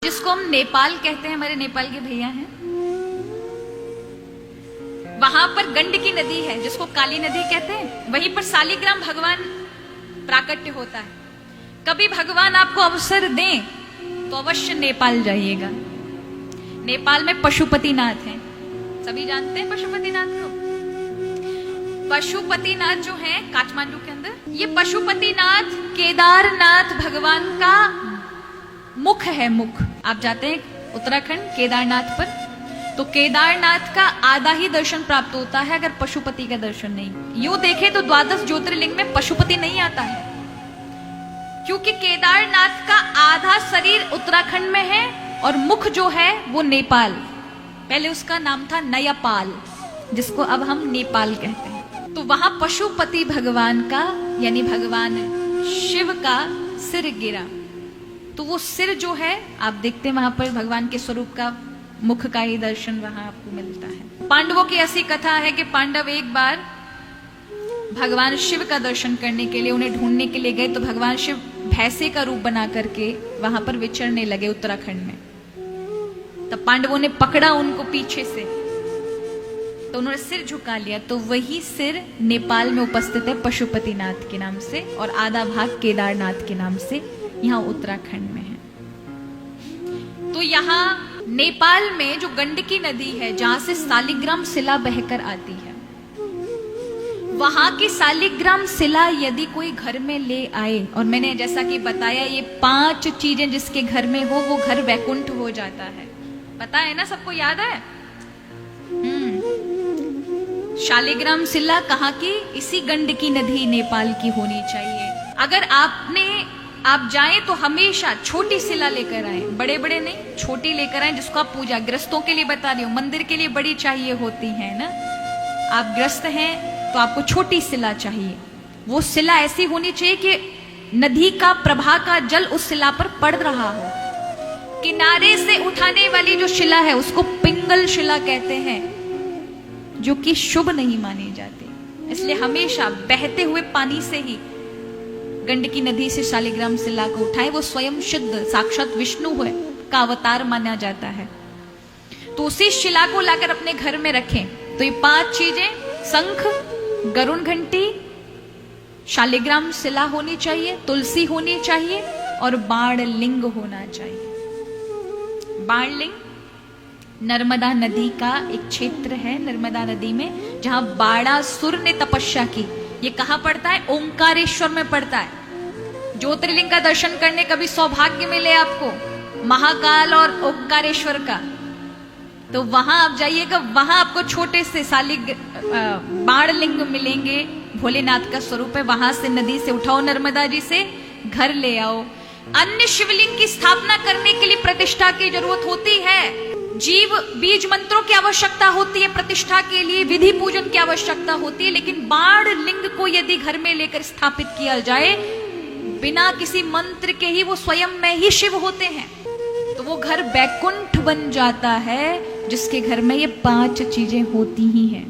जिसको हम नेपाल कहते हैं, हमारे नेपाल के भैया हैं, वहां पर गंडकी नदी है जिसको काली नदी कहते हैं। वहीं पर शालिग्राम भगवान प्राकट्य होता है। कभी भगवान आपको अवसर दें तो अवश्य नेपाल जाइएगा। नेपाल में पशुपतिनाथ हैं, सभी जानते हैं पशुपतिनाथ को। पशुपतिनाथ जो है काठमांडू के अंदर, ये पशुपतिनाथ केदारनाथ भगवान का मुख है। मुख आप जाते हैं उत्तराखंड केदारनाथ पर, तो केदारनाथ का आधा ही दर्शन प्राप्त होता है अगर पशुपति का दर्शन नहीं। यूं देखें तो 12 ज्योतिर्लिंग में पशुपति नहीं आता है, क्योंकि केदारनाथ का आधा शरीर उत्तराखंड में है और मुख जो है वो नेपाल। पहले उसका नाम था नयापाल, जिसको अब हम नेपाल कहते हैं। तो वहां पशुपति भगवान का यानी भगवान शिव का सिर गिरा, तो वो सिर जो है आप देखते हैं वहां पर भगवान के स्वरूप का मुख का ही दर्शन वहां आपको मिलता है। पांडवों की ऐसी कथा है कि पांडव एक बार भगवान शिव का दर्शन करने के लिए उन्हें ढूंढने के लिए गए, तो भगवान शिव भैंसे का रूप बना करके वहां पर विचरने लगे उत्तराखंड में। तब पांडवों ने पकड़ा उनको पीछे से, तो उन्होंने सिर झुका लिया, तो वही सिर नेपाल में उपस्थित है पशुपतिनाथ के नाम से, और आधा भाग केदारनाथ के नाम से यहाँ उत्तराखंड में है। तो यहाँ नेपाल में जो गंडकी नदी है, जहां से शालिग्राम शिला बहकर आती है, वहां की शालिग्राम शिला यदि कोई घर में ले आए, और मैंने जैसा कि बताया ये 5 चीजें जिसके घर में हो वो घर वैकुंठ हो जाता है। पता है ना, सबको याद है। शालिग्राम शिला कहाँ की? इसी गंडकी नदी नेपाल की होनी चाहिए। अगर आप जाएं तो हमेशा छोटी शिला लेकर आए, बड़े बड़े नहीं, छोटी लेकर आए, जिसको आप पूजा ग्रस्तों के लिए बता रही हूँ, मंदिर के लिए बड़ी चाहिए होती है ना। आप ग्रस्त हैं तो आपको छोटी शिला चाहिए। वो शिला ऐसी होनी चाहिए कि नदी का प्रवाह का जल उस शिला पर पड़ रहा हो। किनारे से उठाने वाली जो शिला है उसको पिंगल शिला कहते हैं, जो कि शुभ नहीं मानी जाती। इसलिए हमेशा बहते हुए पानी से ही गंडकी नदी से शालिग्राम शिला को उठाए। वो स्वयं शुद्ध साक्षात विष्णु है का अवतार माना जाता है। तो उसी शिला को लाकर अपने घर में रखें। तो ये 5 चीजें, शंख, गरुण घंटी, शालिग्राम शिला होनी चाहिए, तुलसी होनी चाहिए और बाण लिंग होना चाहिए। बाण लिंग नर्मदा नदी का एक क्षेत्र है, नर्मदा नदी में, जहां बाणासुर ने तपस्या की। ये कहां पड़ता है? ओंकारेश्वर में पड़ता है। ज्योतिर्लिंग का दर्शन करने का भी सौभाग्य मिले आपको, महाकाल और ओंकारेश्वर का, तो वहां आप जाइएगा। वहां आपको छोटे से बाण लिंग मिलेंगे, भोलेनाथ का स्वरूप है। वहां से नदी से उठाओ, नर्मदा जी से घर ले आओ। अन्य शिवलिंग की स्थापना करने के लिए प्रतिष्ठा की जरूरत होती है। जीव बीज मंत्रों की आवश्यकता होती है प्रतिष्ठा के लिए, विधि पूजन की आवश्यकता होती है। लेकिन बाण लिंग को यदि घर में लेकर स्थापित किया जाए बिना किसी मंत्र के ही, वो स्वयं में ही शिव होते हैं, तो वो घर वैकुंठ बन जाता है, जिसके घर में ये 5 चीजें होती ही हैं।